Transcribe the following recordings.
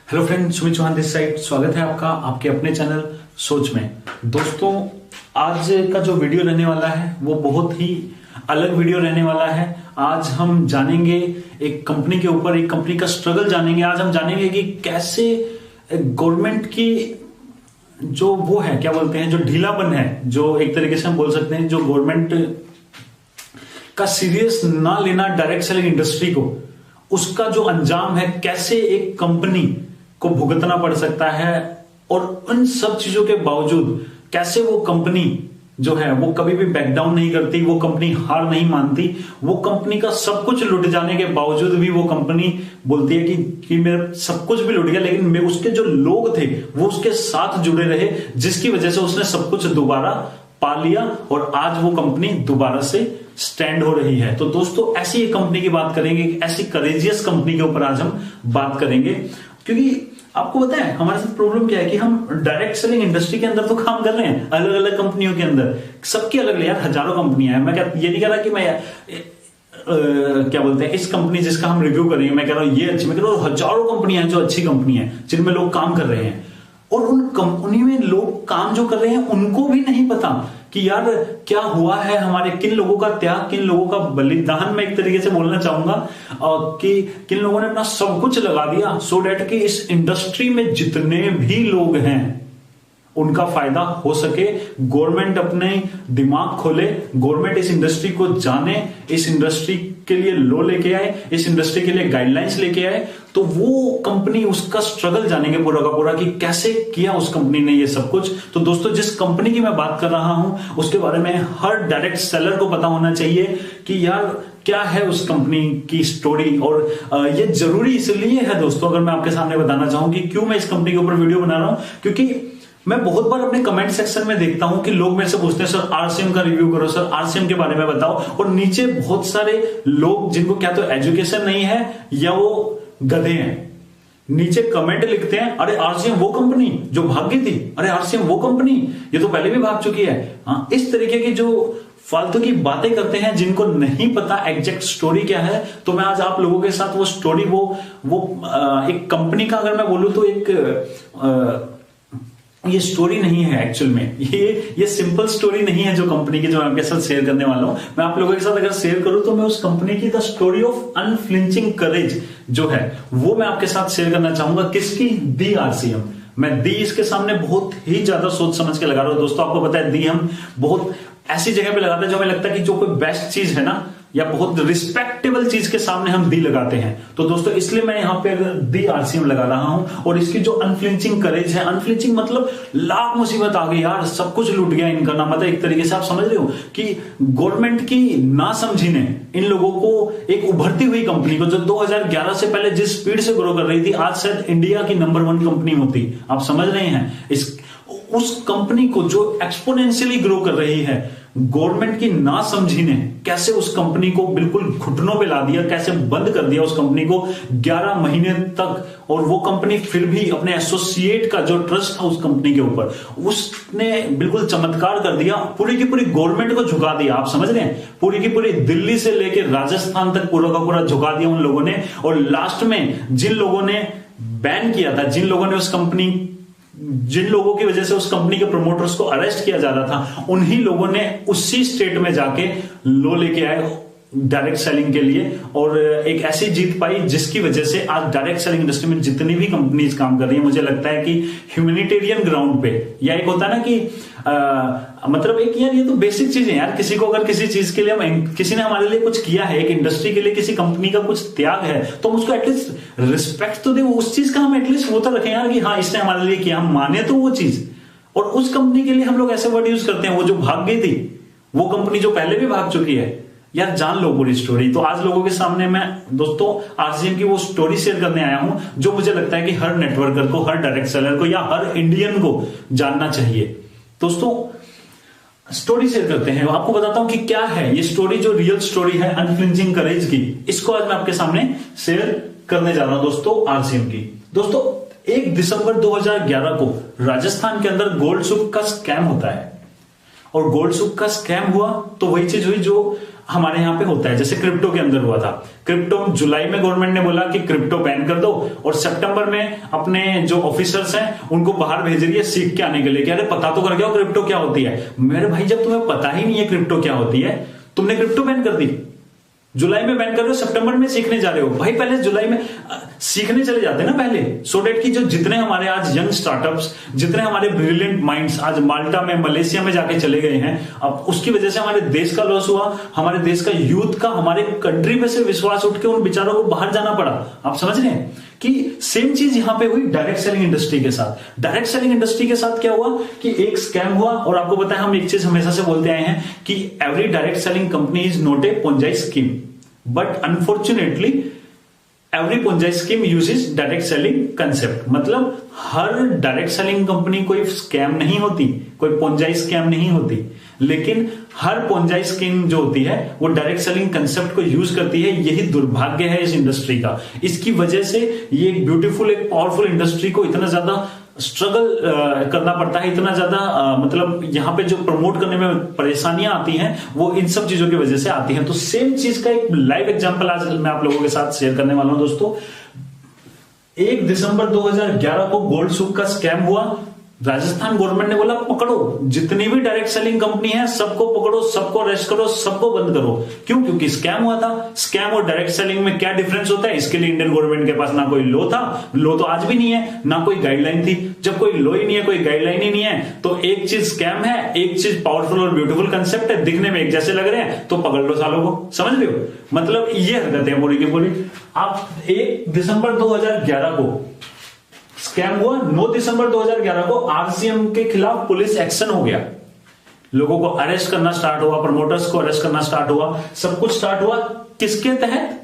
Hello friend, Sumit Chauhan this side. स्वागत है आपका आपके अपने चैनल सोच में। दोस्तों, आज का जो वीडियो रहने वाला है वो बहुत ही अलग वीडियो रहने वाला है। आज हम जानेंगे एक कंपनी के ऊपर, एक कंपनी का स्ट्रगल जानेंगे। आज हम जानेंगे कि कैसे गवर्नमेंट की जो वो है, क्या बोलते हैं, जो ढीलापन है, जो एक तरीके से हम बोल सकते हैं, जो गवर्नमेंट का सीरियस ना लेना डायरेक्ट सेलिंग इंडस्ट्री को, उसका जो अंजाम है, कैसे एक कंपनी को भुगतना पड़ सकता है। और उन सब चीजों के बावजूद कैसे वो कंपनी जो है वो कभी भी बैक डाउन नहीं करती, वो कंपनी हार नहीं मानती। वो कंपनी का सब कुछ लुट जाने के बावजूद भी वो कंपनी बोलती है कि मेरा सब कुछ भी लुट गया, लेकिन मैं उसके जो लोग थे वो उसके साथ जुड़े रहे, जिसकी वजह से उसने सब कुछ दोबारा पा लिया और आज वो कंपनी दोबारा से स्टैंड हो रही है। तो दोस्तों, ऐसी एक कंपनी की बात करेंगे, ऐसी करेजियस कंपनी के ऊपर आज हम बात करेंगे। क्योंकि आपको पता है हमारे साथ प्रॉब्लम क्या है कि हम डायरेक्ट सेलिंग इंडस्ट्री के अंदर तो काम कर रहे हैं, अलग अलग कंपनियों के अंदर, सबकी अलग यार हजारों कंपनियां हैं। मैं ये नहीं कह रहा कि मैं क्या बोलते हैं, इस कंपनी जिसका हम रिव्यू करेंगे, मैं कह रहा हूं ये अच्छी, मैं कह रहा हूं हजारों कंपनियां हैं जो अच्छी कंपनी है, जिनमें लोग काम कर रहे हैं। और उन कंपनी में लोग काम जो कर रहे हैं उनको भी नहीं पता कि यार क्या हुआ है, हमारे किन लोगों का त्याग, किन लोगों का बलिदान, मैं एक तरीके से बोलना चाहूंगा, कि किन लोगों ने अपना सब कुछ लगा दिया सो डेट कि इस इंडस्ट्री में जितने भी लोग हैं उनका फायदा हो सके। गवर्नमेंट अपने दिमाग खोले, गवर्नमेंट इस इंडस्ट्री को जाने, इस इंडस्ट्री के लिए लॉ लेके आए, इस इंडस्ट्री के लिए गाइडलाइंस लेके आए, तो वो कंपनी उसका स्ट्रगल जानेंगे पूरा का पूरा कि कैसे किया उस कंपनी ने ये सब कुछ। तो दोस्तों, जिस कंपनी की मैं बात कर रहा हूं उसके बारे में हर डायरेक्ट सेलर को पता होना चाहिए कि यार क्या है उस कंपनी की स्टोरी। और ये जरूरी इसलिए है दोस्तों, अगर मैं आपके सामने बताना चाहूं कि क्यों मैं इस कंपनी के ऊपर वीडियो बना रहा हूं, क्योंकि मैं बहुत बार अपने कमेंट सेक्शन में देखता हूं कि लोग मेरे से पूछते हैं, सर आरसीएम का रिव्यू करो, सर आरसीएम के बारे में बताओ। और नीचे बहुत सारे लोग जिनको क्या तो एजुकेशन नहीं है या वो गधे हैं, नीचे कमेंट लिखते हैं, अरे आरसीएम वो कंपनी जो भाग गई थी, अरे आरसीएम वो कंपनी ये तो पहले भी भाग चुकी है। हाँ, इस तरीके की जो फालतू की बातें करते हैं, जिनको नहीं पता एग्जैक्ट स्टोरी क्या है। तो मैं आज आप लोगों के साथ वो स्टोरी, वो एक कंपनी का अगर मैं बोलूं तो एक ये स्टोरी नहीं है एक्चुअल में, ये सिंपल स्टोरी नहीं है जो कंपनी की, जो मैं आपके साथ शेयर करने वाला हूं। मैं आप लोगों के साथ अगर शेयर करूं तो मैं उस कंपनी की द स्टोरी ऑफ अनफ्लिंचिंग करेज जो है वो मैं आपके साथ शेयर करना चाहूंगा। किसकी? दी आरसीएम। मैं दी इसके सामने बहुत ही ज्यादा सोच समझ के लगा रहा हूं दोस्तों। आपको पता है दी हम बहुत ऐसी जगह पे लगाते हैं जो हमें लगता है कि जो कोई बेस्ट चीज है ना, या बहुत रिस्पेक्टेबल चीज के सामने हम दी लगाते हैं। तो दोस्तों, इसलिए मैं यहां पे दी आरसीएम लगा रहा हूं। और इसकी जो अनफ्लिंचिंग करेज है, अनफ्लिंचिंग मतलब लाख मुसीबत आ गई यार, सब कुछ लूट गया इनका ना, मतलब एक तरीके से आप समझ रहे हो कि गवर्नमेंट की ना समझी ने इन लोगों को, एक उभरती हुई कंपनी को जो 2011 से पहले जिस स्पीड से ग्रो कर रही थी, आज शायद इंडिया की नंबर 1 कंपनी होती। आप समझ रहे हैं, उस कंपनी को जो एक्सपोनेंशियली ग्रो कर रही है, गवर्नमेंट की ना समझी ने कैसे उस कंपनी को बिल्कुल घुटनों पे ला दिया, कैसे बंद कर दिया उस कंपनी को 11 महीने तक। और वो कंपनी फिर भी अपने एसोसिएट का जो ट्रस्ट था उस कंपनी के ऊपर, उसने बिल्कुल चमत्कार कर दिया, पूरी की पूरी गवर्नमेंट को झुका दिया। आप समझ रहे हैं, पूरी की पूरी दिल्ली से लेकर राजस्थान तक पूरा का पूरा झुका दिया उन लोगों ने। और लास्ट में जिन लोगों ने बैन किया था, जिन लोगों ने उस कंपनी, जिन लोगों की वजह से उस कंपनी के प्रमोटर्स को अरेस्ट किया जा रहा था, उन्हीं लोगों ने उसी स्टेट में जाके लॉ लेके आए डायरेक्ट सेलिंग के लिए, और एक ऐसी जीत पाई जिसकी वजह से आज डायरेक्ट सेलिंग इंडस्ट्री में जितनी भी कंपनीज काम कर रही है, मुझे लगता है कि ह्यूमैनिटेरियन ग्राउंड पे, या एक होता है ना कि मतलब एक यार ये तो बेसिक चीज है यार, किसी को अगर किसी चीज के लिए किसी ने हमारे लिए कुछ किया है, एक इंडस्ट्री के लिए किसी कंपनी का कुछ त्याग है, तो हम उसको एटलीस्ट रिस्पेक्ट तो दे, उस चीज का हम एटलीस्ट वो तो रखें यार कि हाँ इसने हमारे लिए किया, हम माने तो वो चीज। और उस कंपनी के लिए हम लोग ऐसे वर्ड यूज करते हैं, वो जो भाग गई थी, वो कंपनी जो पहले भी भाग चुकी है। यार जान लो पूरी स्टोरी। तो आज लोगों के सामने मैं दोस्तों आरसीएम की वो स्टोरी शेयर करने आया हूं जो मुझे लगता है कि हर नेटवर्कर को, हर डायरेक्ट सेलर को या हर इंडियन को जानना चाहिए। दोस्तों, स्टोरी शेयर करते हैं, आपको बताता हूं कि क्या है ये स्टोरी, जो रियल स्टोरी है अनफ्लिंचिंग करेज की। इसको आज मैं आपके सामने शेयर करने जा रहा हूं दोस्तों, आरसीएम की। दोस्तों, 1 दिसंबर 2011 को राजस्थान के अंदर गोल्ड सुक का स्कैम होता है। और गोल्ड सुक का स्कैम हुआ तो वही चीज हुई जो हमारे यहाँ पे होता है, जैसे क्रिप्टो के अंदर हुआ था। क्रिप्टो जुलाई में गवर्नमेंट ने बोला कि क्रिप्टो बैन कर दो, और सितंबर में अपने जो ऑफिसर्स हैं उनको बाहर भेज रही है सीख के आने के लिए कि अरे पता तो कर गया क्रिप्टो क्या होती है। मेरे भाई जब तुम्हें पता ही नहीं है क्रिप्टो क्या होती है, तुमने क्रिप्टो बैन कर दी, जुलाई में बैन कर रहे हो, सितंबर में सीखने जा रहे हो। भाई पहले जुलाई में सीखने चले जाते ना पहले, सो डेट की जो जितने हमारे आज यंग स्टार्टअप्स, जितने हमारे ब्रिलियंट माइंड्स आज माल्टा में, मलेशिया में जाके चले गए हैं, अब उसकी वजह से हमारे देश का लॉस हुआ, हमारे देश का यूथ का, हमारे कंट्री पे से विश्वास उठ के उन बेचारों को बाहर जाना पड़ा। आप समझ रहे हैं कि सेम चीज यहां पे हुई डायरेक्ट सेलिंग इंडस्ट्री के साथ। डायरेक्ट सेलिंग इंडस्ट्री के साथ क्या हुआ कि एक स्कैम हुआ, और आपको पता है हम एक चीज हमेशा से बोलते आए हैं कि every direct selling company is not a Ponzi scheme, but unfortunately every Ponzi scheme uses direct selling concept. मतलब हर डायरेक्ट सेलिंग कंपनी कोई स्कैम नहीं होती, कोई पोंजाई स्कैम नहीं होती, लेकिन हर पोंजाई स्कीम जो होती है वो डायरेक्ट सेलिंग कंसेप्ट को यूज करती है। यही दुर्भाग्य है इस इंडस्ट्री का। इसकी वजह से ये एक ब्यूटीफुल, एक पावरफुल इंडस्ट्री को इतना ज्यादा स्ट्रगल करना पड़ता है, इतना ज्यादा मतलब यहाँ पे जो प्रमोट करने में परेशानियां आती हैं वो इन सब चीजों की वजह से आती हैं। तो सेम चीज का एक लाइव एग्जांपल आज मैं आप लोगों के साथ शेयर करने वाला हूं दोस्तों। 1 दिसंबर 2011 को गोल्ड सूक का स्कैम हुआ। राजस्थान गवर्नमेंट ने बोला पकड़ो, जितनी भी डायरेक्ट सेलिंग कंपनी है सबको पकड़ो, सबको अरेस्ट करो, सबको बंद करो। क्यों? क्योंकि स्कैम हुआ था। स्कैम और डायरेक्ट सेलिंग में क्या डिफरेंस होता है, इसके लिए इंडियन गवर्नमेंट के पास ना कोई लॉ था, लॉ तो आज भी नहीं है, ना कोई गाइडलाइन थी। जब कोई लॉ ही नहीं है, कोई गाइडलाइन ही नहीं है, तो एक चीज स्कैम है, एक चीज पावरफुल और ब्यूटीफुल कंसेप्ट है, दिखने में एक जैसे लग रहे हैं, तो पकड़ लो सालों को। समझ रहे हो? मतलब ये हरकत है पूरी की पूरी। आप 1 दिसंबर 2011 को स्कैम हुआ, 9 दिसंबर 2011 को आरसीएम के खिलाफ पुलिस एक्शन हो गया, लोगों को अरेस्ट करना स्टार्ट हुआ, प्रमोटर्स को अरेस्ट करना स्टार्ट हुआ, सब कुछ स्टार्ट हुआ किसके तहत?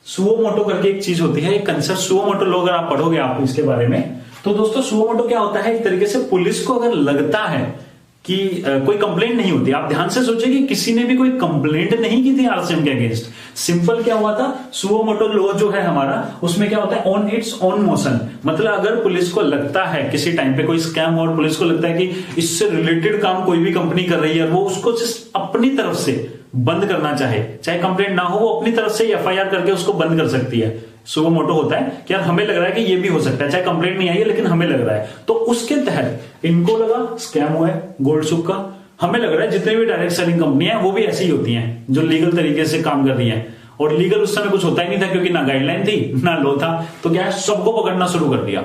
सुओ मोटो करके एक चीज होती है, एक कंसेप्ट सुओ मोटो। लोग अगर आप पढ़ोगे आप इसके बारे में, तो दोस्तों सुओ मोटो क्या होता है, एक तरीके से पुलिस को अगर लगता है कि कोई कंप्लेंट नहीं होती, आप ध्यान से सोचिए कि किसी ने भी कोई कंप्लेंट नहीं की थी आरसीएम के अगेंस्ट। सिंपल क्या हुआ था, सुओ मोटो लॉ जो है हमारा, उसमें क्या होता है, ऑन इट्स ऑन मोशन। मतलब अगर पुलिस को लगता है किसी टाइम पे कोई स्कैम और पुलिस को लगता है कि इससे रिलेटेड काम कोई भी कंपनी कर रही है, वो उसको सिर्फ अपनी तरफ से बंद करना चाहे कंप्लेंट ना हो, वो अपनी तरफ से एफआईआर करके उसको बंद कर सकती है। सुओ मोटो होता है कि यार हमें लग रहा है कि ये भी हो सकता है, चाहे कंप्लेंट नहीं आई है लेकिन हमें लग रहा है, तो उसके तहत इनको लगा स्कैम हुआ है गोल्ड सूक का। हमें लग रहा है जितने भी डायरेक्ट सेलिंग कंपनी है वो भी ऐसी ही होती हैं जो लीगल तरीके से काम कर रही है, और लीगल उस समय कुछ होता ही नहीं था क्योंकि ना गाइडलाइन थी ना लॉ था। तो क्या है, सबको पकड़ना शुरू कर दिया।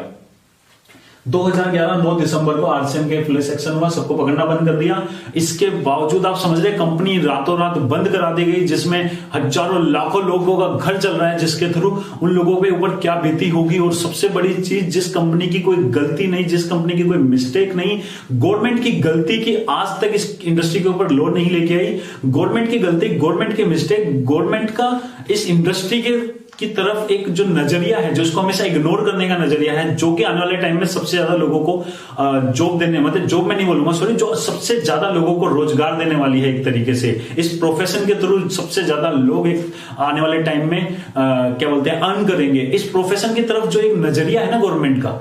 2011 9 दिसंबर को आरसीएम के पुलिस एक्शन हुआ, सबको पकड़ना बंद कर दिया। इसके बावजूद आप समझ रहे कंपनी रातों रात बंद करा दी गई, जिसमें हजारों लाखों लोगों का घर चल रहा है, जिसके थ्रू उन लोगों के ऊपर क्या बीती होगी। और सबसे बड़ी चीज, जिस कंपनी की कोई गलती नहीं, जिस कंपनी की कोई मिस्टेक नहीं, गवर्नमेंट की गलती की आज तक इस इंडस्ट्री के ऊपर लॉ नहीं लेके आई। गवर्नमेंट की गलती, गवर्नमेंट की मिस्टेक, गवर्नमेंट का इस इंडस्ट्री की तरफ एक जो नजरिया है, जो इसको हमेशा इग्नोर करने का नजरिया है, जो कि आने वाले टाइम में सबसे ज्यादा लोगों को जॉब देने, मतलब जॉब में नहीं बोलूंगा सॉरी, जो सबसे ज्यादा लोगों को रोजगार देने वाली है एक तरीके से। इस प्रोफेशन के थ्रू सबसे ज्यादा लोग एक आने वाले टाइम में क्या बोलते हैं, अर्न करेंगे। इस प्रोफेशन की तरफ जो एक नजरिया है ना गवर्नमेंट का,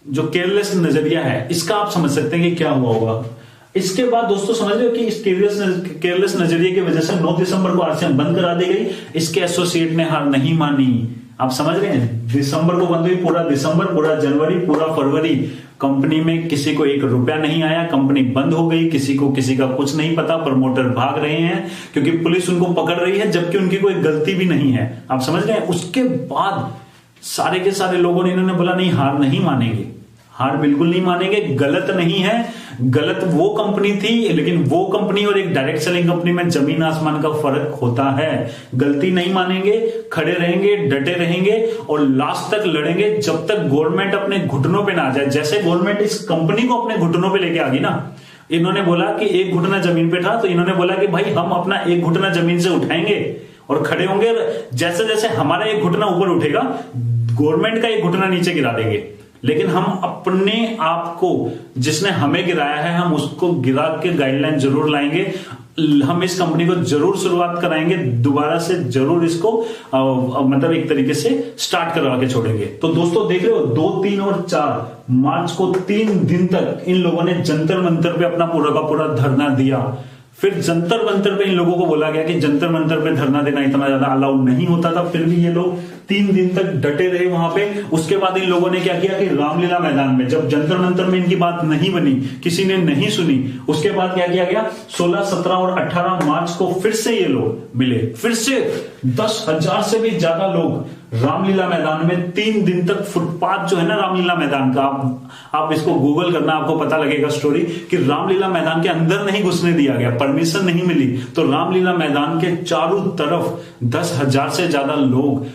जो केयरलेस नजरिया है, इसका आप समझ सकते हैं कि क्या हुआ होगा। इसके बाद दोस्तों समझ रहे हो कि इस केयरलेस नजरिए की वजह से 9 दिसंबर को आरसीएम बंद करा दी गई। इसके एसोसिएट ने हार नहीं मानी। आप समझ रहे हैं, दिसंबर को बंद हुई, पूरा दिसंबर, पूरा जनवरी, पूरा फरवरी कंपनी में किसी को 1 रुपया नहीं आया, कंपनी बंद हो गई, किसी को किसी का कुछ नहीं पता, प्रमोटर भाग रहे हैं क्योंकि पुलिस उनको पकड़ रही है जबकि उनकी कोई गलती भी नहीं है। आप समझ रहे हैं। उसके बाद सारे के सारे लोगों ने इन्होंने बोला नहीं, हार नहीं मानेंगे, हार बिल्कुल नहीं मानेंगे, गलत नहीं है, गलत वो कंपनी थी, लेकिन वो कंपनी और एक डायरेक्ट सेलिंग कंपनी में जमीन आसमान का फर्क होता है। गलती नहीं मानेंगे, खड़े रहेंगे, डटे रहेंगे और लास्ट तक लड़ेंगे जब तक गवर्नमेंट अपने घुटनों पे ना आ जाए। जैसे गवर्नमेंट इस कंपनी को अपने घुटनों पे लेके आ गई ना, इन्होंने बोला कि एक घुटना जमीन पे था, तो इन्होंने बोला कि भाई हम अपना एक घुटना जमीन से उठाएंगे और खड़े होंगे। जैसे जैसे हमारा एक घुटना ऊपर उठेगा, गवर्नमेंट का एक घुटना नीचे गिरा देंगे, लेकिन हम अपने आप को, जिसने हमें गिराया है, हम उसको गिरा के गाइडलाइन जरूर लाएंगे। हम इस कंपनी को जरूर शुरुआत कराएंगे, दोबारा से जरूर इसको मतलब एक तरीके से स्टार्ट करवा के छोड़ेंगे। तो दोस्तों देख रहे हो, 2, 3 और 4 मार्च को 3 दिन तक इन लोगों ने जंतर मंतर पे अपना पूरा का पूरा धरना दिया। फिर जंतर मंतर पे इन लोगों को बोला गया कि जंतर मंतर पे धरना देना इतना ज्यादा अलाउड नहीं होता था, फिर भी ये लोग 3 दिन तक डटे रहे वहां पे। उसके बाद इन लोगों ने क्या किया कि रामलीला मैदान में, जब जंतर मंतर में इनकी बात नहीं बनी, किसी ने नहीं सुनी, उसके बाद क्या किया गया, 16, 17 और 18 मार्च को फिर से ये लोग मिले। फिर से 10,000 से भी ज्यादा लोग रामलीला मैदान में 3 दिन तक, फुटपाथ जो है ना रामलीला मैदान का, आप इसको गूगल करना, आपको पता लगेगा स्टोरी कि रामलीला मैदान के अंदर नहीं घुसने दिया गया, परमिशन नहीं मिली। तो रामलीला मैदान के चारों तरफ 10,000 से ज्यादा लोग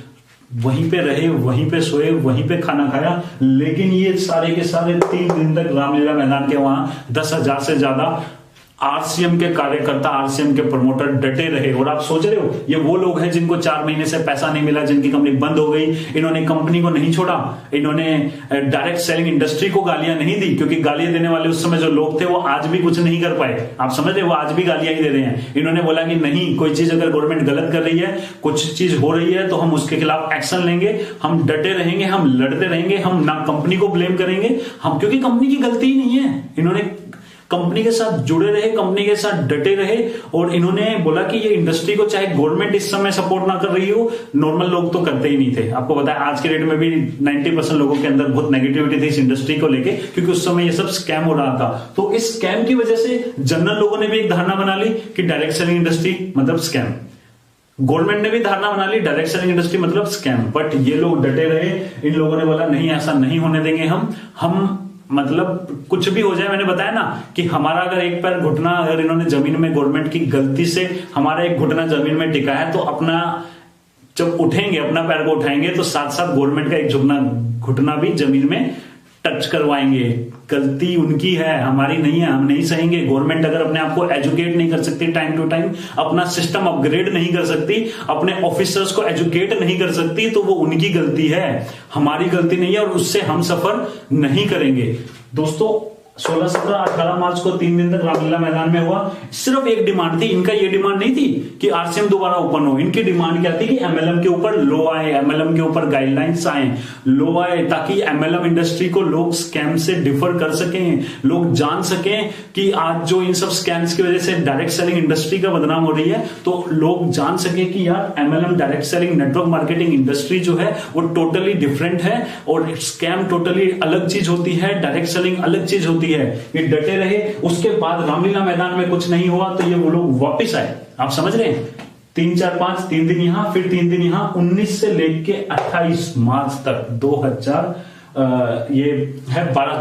वहीं पे रहे, वहीं पे सोए, वहीं पे खाना खाया। लेकिन ये सारे के सारे 3 दिन तक रामलीला मैदान के वहां 10,000 से ज्यादा आरसीएम के कार्यकर्ता, आरसीएम के प्रमोटर डटे रहे। और आप सोच रहे हो ये वो लोग हैं जिनको 4 महीने से पैसा नहीं मिला, जिनकी कंपनी बंद हो गई। इन्होंने कंपनी को नहीं छोड़ा, इन्होंने डायरेक्ट सेलिंग इंडस्ट्री को गालियां नहीं दी, क्योंकि गालियां देने वाले उस समय जो लोग थे वो आज भी कुछ नहीं कर पाए। आप समझ रहे, वो आज भी गालियां ही दे रहे हैं। इन्होंने बोला कि नहीं, कोई चीज अगर गवर्नमेंट गलत कर रही है, कुछ चीज हो रही है, तो हम उसके खिलाफ एक्शन लेंगे, हम डटे रहेंगे, हम लड़ते रहेंगे, हम ना कंपनी को ब्लेम करेंगे, हम, क्योंकि कंपनी की गलती ही नहीं है। इन्होंने कंपनी के साथ जुड़े रहे, कंपनी के साथ डटे रहे। और इन्होंने बोला कि ये इंडस्ट्री को चाहे गवर्नमेंट इस समय सपोर्ट ना कर रही हो, नॉर्मल लोग तो करते ही नहीं थे। आपको पता है आज के डेट में भी 90% लोगों के अंदर बहुत नेगेटिविटी थी इस इंडस्ट्री को लेके, क्योंकि उस समय ये सब स्कैम हो रहा था। तो इस स्कैम की वजह से जनरल लोगों ने भी एक धारणा बना ली कि डायरेक्ट सेलिंग इंडस्ट्री मतलब स्कैम, गवर्नमेंट ने भी धारणा बना ली डायरेक्ट सेलिंग इंडस्ट्री मतलब स्कैम। बट ये लोग डटे रहे। इन लोगों ने बोला नहीं, ऐसा नहीं होने देंगे हम मतलब कुछ भी हो जाए। मैंने बताया ना कि हमारा अगर एक पैर घुटना, अगर इन्होंने जमीन में, गवर्नमेंट की गलती से हमारा एक घुटना जमीन में टिका है, तो अपना जब उठेंगे, अपना पैर को उठाएंगे, तो साथ साथ गवर्नमेंट का एक घुटना भी जमीन में टच करवाएंगे। गलती उनकी है, हमारी नहीं है, हम नहीं सहेंगे। गवर्नमेंट अगर अपने आप को एजुकेट नहीं कर सकती टाइम टू टाइम, अपना सिस्टम अपग्रेड नहीं कर सकती, अपने ऑफिसर्स को एजुकेट नहीं कर सकती, तो वो उनकी गलती है, हमारी गलती नहीं है। और उससे हम सफर नहीं करेंगे। दोस्तों 16, 17, 18 मार्च को 3 दिन तक रामलीला मैदान में हुआ। सिर्फ एक डिमांड थी इनका, ये डिमांड नहीं थी कि आरसीएम दोबारा ओपन हो। इनकी डिमांड क्या थी कि एमएलएम के ऊपर लॉ आए, एमएलएम के ऊपर गाइडलाइंस आए, लॉ आए, ताकि एमएलएम इंडस्ट्री को लोग स्कैम से डिफर कर सकें, लोग जान सकें कि आज जो इन सब स्कैम्स की वजह से डायरेक्ट सेलिंग इंडस्ट्री का बदनाम हो रही है, तो लोग जान सके कि यार MLM direct selling network marketing industry जो है वो टोटली डिफरेंट है, और स्कैम टोटली अलग चीज होती है, डायरेक्ट सेलिंग अलग चीज होती है। ये डटे रहे। उसके बाद रामलीला मैदान में कुछ नहीं हुआ, तो ये वो लोग वापिस आए। आप समझ रहे हैं, 3, 4, 5, 3 दिन यहां, फिर 3 दिन यहां। 19 से लेके 28 मार्च तक 2011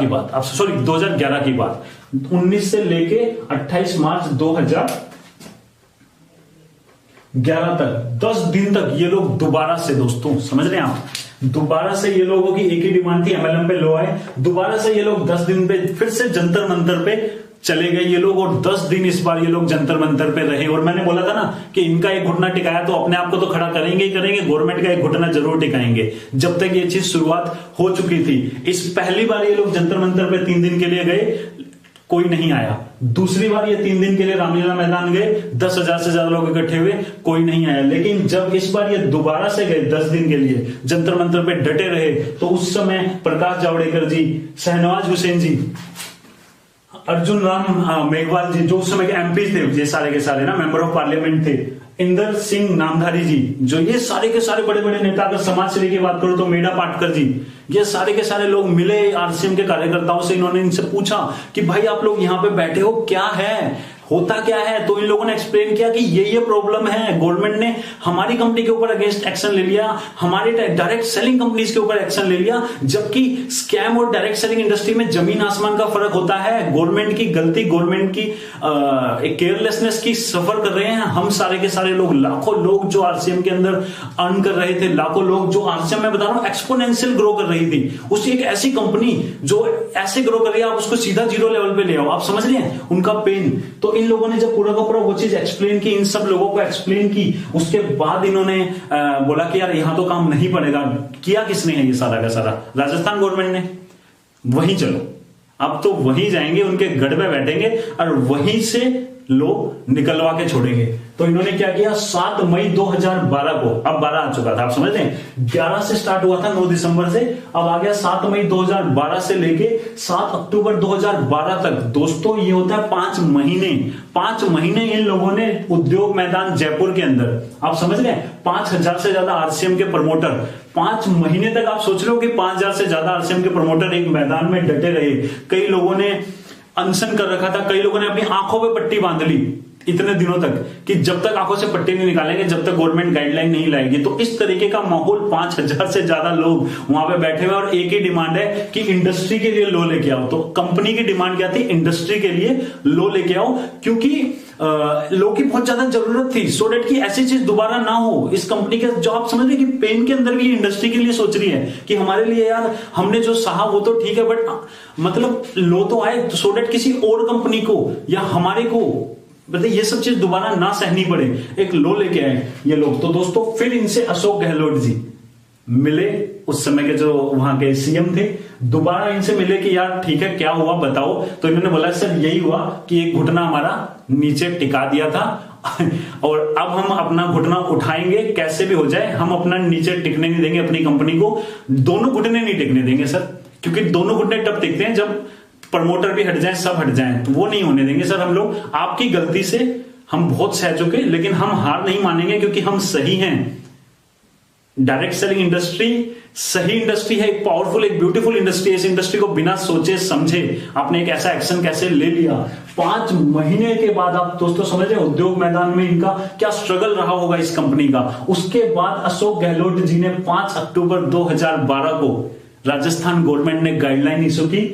की बात, 19 से लेके 28 मार्च 2011 तक 10 दिन तक ये लोग दोबारा से, दोस्तों समझ रहे हैं आप, दोबारा से ये लोगों की एक ही डिमांड थी, एमएलएम पे लॉ आए। दोबारा से ये लोग 10 दिन पे फिर से जंतर मंतर पे चले गए ये लोग, और 10 दिन इस बार ये लोग जंतर मंतर पे रहे। और मैंने बोला था ना कि इनका एक घुटना टिकाया तो अपने आप को तो खड़ा करेंगे ही करेंगे, गवर्नमेंट का एक घुटना जरूर टिकाएंगे। जब तक ये चीज शुरुआत हो चुकी थी, इस पहली बार ये लोग जंतर मंतर पे 3 दिन के लिए गए, कोई नहीं आया। दूसरी बार ये 3 दिन के लिए रामलीला मैदान गए, 10,000 से ज्यादा लोग इकट्ठे हुए, कोई नहीं आया। लेकिन जब इस बार ये दोबारा से गए 10 दिन के लिए, जंतर मंतर पे डटे रहे, तो उस समय प्रकाश जावड़ेकर जी, शहनवाज हुसैन जी, अर्जुन राम मेघवाल जी, जो उस समय के एमपी थे, ये सारे के सारे ना मेंबर ऑफ पार्लियामेंट थे, इंदर सिंह नामधारी जी, जो ये सारे के सारे बड़े बड़े नेता, अगर समाज सेवी की बात करो तो मेधा पाटकर जी, ये सारे के सारे लोग मिले आरसीएम के कार्यकर्ताओं से। इन्होंने इनसे पूछा कि भाई आप लोग यहाँ पे बैठे हो, क्या है, होता क्या है? तो इन लोगों ने एक्सप्लेन किया कि ये प्रॉब्लम है, गवर्नमेंट ने हमारी कंपनी के ऊपर अगेंस्ट एक्शन ले लिया, हमारे डायरेक्ट सेलिंग कंपनीज के ऊपर एक्शन ले लिया, जबकि स्कैम और डायरेक्ट सेलिंग इंडस्ट्री में जमीन आसमान का फर्क होता है। गवर्नमेंट की गलती, गवर्नमेंट की एक केयरलेसनेस की सफर कर रहे हैं हम सारे के सारे लोग। लाखों लोग जो आरसीएम के अंदर अर्न कर रहे थे, लाखों लोग जो आरसीएम में बता रहा हूं एक्सपोनेंशियल ग्रो कर रही थी, उसी एक ऐसी कंपनी जो ऐसे ग्रो कर रही है, आप उसको सीधा 0 लेवल पे ले आओ। आप समझ रहे हैं उनका पेन? तो इन लोगों ने जब पूरा का पूरा वो चीज एक्सप्लेन की, इन सब लोगों को एक्सप्लेन की, उसके बाद इन्होंने बोला कि यार यहां तो काम नहीं पड़ेगा। किया किसने है ये सारा का सारा? राजस्थान गवर्नमेंट ने। वहीं चलो, अब तो वहीं जाएंगे, उनके गढ़ में बैठेंगे और वहीं से लो निकलवा के छोड़ेंगे। तो इन्होंने क्या किया, 7 मई 2012 को, अब 12 आ चुका था, आप समझ रहे हैं, 11 से स्टार्ट हुआ था 9 दिसंबर से, अब आ गया 7 मई 2012 से लेके 7 अक्टूबर 2012 तक। दोस्तों ये होता है 5 महीने। 5 महीने इन लोगों ने उद्योग मैदान जयपुर के अंदर, आप समझ रहे हैं, 5000 से ज्यादा आरसीएम के प्रमोटर, 5 महीने तक। आप सोच रहे हो कि 5000 से ज्यादा आरसीएम के प्रमोटर एक मैदान में डटे रहे। कई लोगों ने अनशन कर रखा था, कई लोगों ने अपनी आंखों पे पट्टी बांध ली इतने दिनों तक कि जब तक आंखों से पट्टी नहीं निकालेंगे, जब तक गवर्नमेंट गाइडलाइन नहीं लाएगी। तो इस तरीके का माहौल, 5000 से ज्यादा लोग वहां पे बैठे हुए, और एक ही डिमांड है कि इंडस्ट्री के लिए लो लेके आओ। तो कंपनी की डिमांड क्या थी, इंडस्ट्री के लिए लो लेके आओ, क्योंकि लो की बहुत ज्यादा जरूरत थी, सो डेट की ऐसी चीज दोबारा ना हो। इस कंपनी के जो, आप समझ रहे कि पेन के अंदर भी इंडस्ट्री के लिए सोच रही है कि हमारे लिए यार हमने जो सहा वो तो ठीक है, बट मतलब लो तो आए, सो डेट किसी और कंपनी को या हमारे को मतलब ये सब चीज दोबारा ना सहनी पड़े, एक लो लेके आए ये लोग। तो दोस्तों फिर इनसे अशोक गहलोत जी मिले, उस समय के जो वहां के सीएम थे, दोबारा इनसे मिले कि यार ठीक है क्या हुआ बताओ। तो इन्होंने बोला सर यही हुआ कि एक घुटना हमारा नीचे टिका दिया था और अब हम अपना घुटना उठाएंगे, कैसे भी हो जाए हम अपना नीचे टिकने नहीं देंगे, अपनी कंपनी को दोनों घुटने नहीं टिकने देंगे सर, क्योंकि दोनों घुटने तब टिकते हैं जब प्रमोटर भी हट जाए, सब हट जाए, तो वो नहीं होने देंगे सर हम लोग। आपकी गलती से हम बहुत सह चुके, लेकिन हम हार नहीं मानेंगे क्योंकि हम सही हैं। डायरेक्ट सेलिंग इंडस्ट्री सही इंडस्ट्री है, एक पावरफुल, एक ब्यूटीफुल इंडस्ट्री है। इस इंडस्ट्री को बिना सोचे समझे आपने एक ऐसा एक्शन कैसे ले लिया। 5 महीने के बाद आप दोस्तों समझ रहे उद्योग मैदान में इनका क्या स्ट्रगल रहा होगा इस कंपनी का। उसके बाद अशोक गहलोत जी ने 5 अक्टूबर 2012 को राजस्थान गवर्नमेंट ने गाइडलाइन इशू की।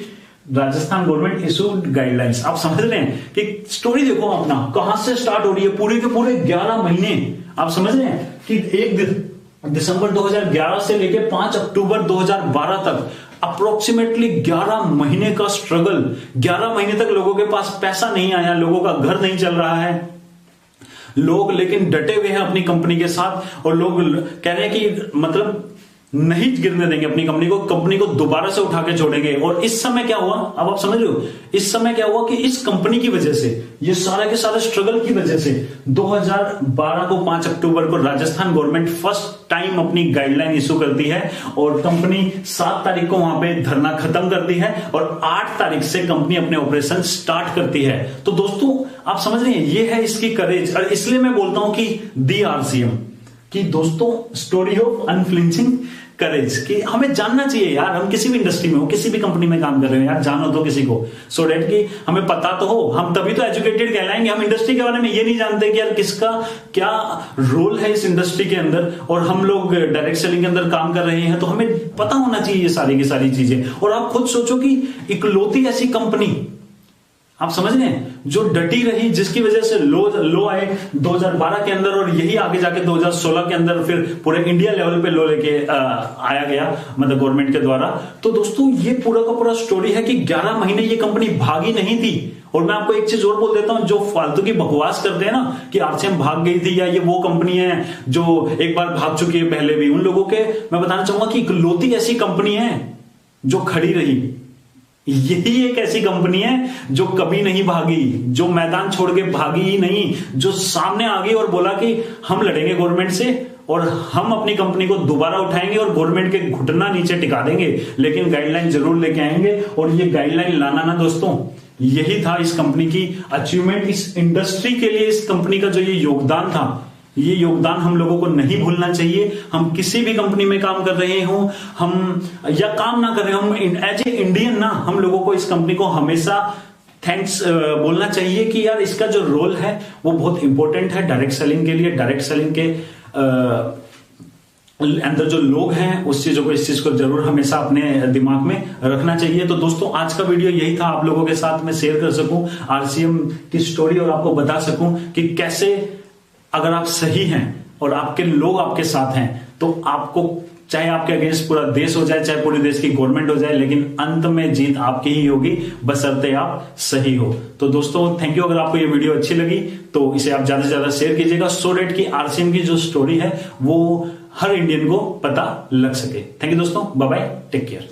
Rajasthan government issued guidelines. आप समझ रहे हैं कि स्टोरी देखो अपना कहां से स्टार्ट हो रही है, पूरे के पूरे 11 महीने। आप समझ रहे हैं कि 1 दिसंबर 2011 से लेके 5 अक्टूबर 2012 तक अप्रोक्सीमेटली 11 महीने का स्ट्रगल। 11 महीने तक लोगों के पास पैसा नहीं आया, लोगों का घर नहीं चल रहा है, लोग लेकिन डटे हुए हैं अपनी कंपनी के साथ, और लोग कह रहे हैं कि मतलब नहीं गिरने देंगे अपनी कंपनी को दोबारा से उठा के छोड़ेंगे। और इस समय क्या हुआ, अब आप समझ रहे हो, इस समय क्या हुआ कि इस कंपनी की वजह से, ये सारे के सारे स्ट्रगल की वजह से 2012 को 5 अक्टूबर को राजस्थान गवर्नमेंट फर्स्ट टाइम अपनी गाइडलाइन इशू करती है, और कंपनी 7 तारीख को वहां पे धरना खत्म करती है, और 8 तारीख से कंपनी अपने ऑपरेशन स्टार्ट करती है। तो दोस्तों आप समझ रहे हैं, ये है इसकी करेज। और इसलिए मैं बोलता हूं कि दी आरसीएम कि दोस्तों स्टोरी ऑफ अनफ्लिंचिंग करेज, कि हमें जानना चाहिए यार, हम किसी भी इंडस्ट्री में हो, किसी भी कंपनी में काम कर रहे हो यार, जानो तो किसी को, सो डेट कि हमें पता तो हो, हम तभी तो एजुकेटेड कहलाएंगे। हम इंडस्ट्री के बारे में ये नहीं जानते कि यार किसका क्या रोल है इस इंडस्ट्री के अंदर, और हम लोग डायरेक्ट सेलिंग के अंदर काम कर रहे हैं, तो हमें पता होना चाहिए ये सारी की सारी चीजें। और आप खुद सोचो कि इकलौती ऐसी कंपनी, आप समझ रहे हैं, जो डटी रही, जिसकी वजह से लो आए 2012 के अंदर, और यही आगे जाके 2016 के अंदर फिर पूरे इंडिया लेवल पे लो लेके आया गया, मतलब गवर्नमेंट के द्वारा। तो दोस्तों ये पूरा का पूरा स्टोरी है कि 11 महीने ये कंपनी भागी नहीं थी। और मैं आपको एक चीज और बोल देता हूं, जो फालतू की बकवास करते हैं ना कि आरसीएम भाग गई थी, या ये वो कंपनी है जो एक बार भाग चुकी है पहले भी, उन लोगों के मैं बताना चाहूंगा कि इकलौती ऐसी कंपनी है जो खड़ी रही। यही एक ऐसी कंपनी है जो कभी नहीं भागी, जो मैदान छोड़ के भागी ही नहीं, जो सामने आ गई और बोला कि हम लड़ेंगे गवर्नमेंट से, और हम अपनी कंपनी को दोबारा उठाएंगे और गवर्नमेंट के घुटना नीचे टिका देंगे, लेकिन गाइडलाइन जरूर लेके आएंगे। और ये गाइडलाइन लाना ना दोस्तों, यही था इस कंपनी की अचीवमेंट। इस इंडस्ट्री के लिए इस कंपनी का जो ये योगदान था, ये योगदान हम लोगों को नहीं भूलना चाहिए। हम किसी भी कंपनी में काम कर रहे हो, हम या काम ना कर रहे हो, हम एज ए इंडियन ना, हम लोगों को इस कंपनी को हमेशा थैंक्स बोलना चाहिए कि यार इसका जो रोल है वो बहुत इंपॉर्टेंट है डायरेक्ट सेलिंग के लिए। डायरेक्ट सेलिंग के अंदर जो लोग हैं उस चीजों को, इस चीज को जरूर हमेशा अपने दिमाग में रखना चाहिए। तो दोस्तों आज का वीडियो यही था, आप लोगों के साथ मैं शेयर कर सकूं आरसीएम की स्टोरी, और आपको बता सकूं कि कैसे अगर आप सही हैं और आपके लोग आपके साथ हैं, तो आपको चाहे आपके अगेंस्ट पूरा देश हो जाए, चाहे पूरे देश की गवर्नमेंट हो जाए, लेकिन अंत में जीत आपकी ही होगी, बशर्ते आप सही हो। तो दोस्तों थैंक यू। अगर आपको ये वीडियो अच्छी लगी तो इसे आप ज्यादा से ज्यादा शेयर कीजिएगा, सो डेट की आरसीएम की जो स्टोरी है वो हर इंडियन को पता लग सके। थैंक यू दोस्तों, बाय बाय, टेक केयर।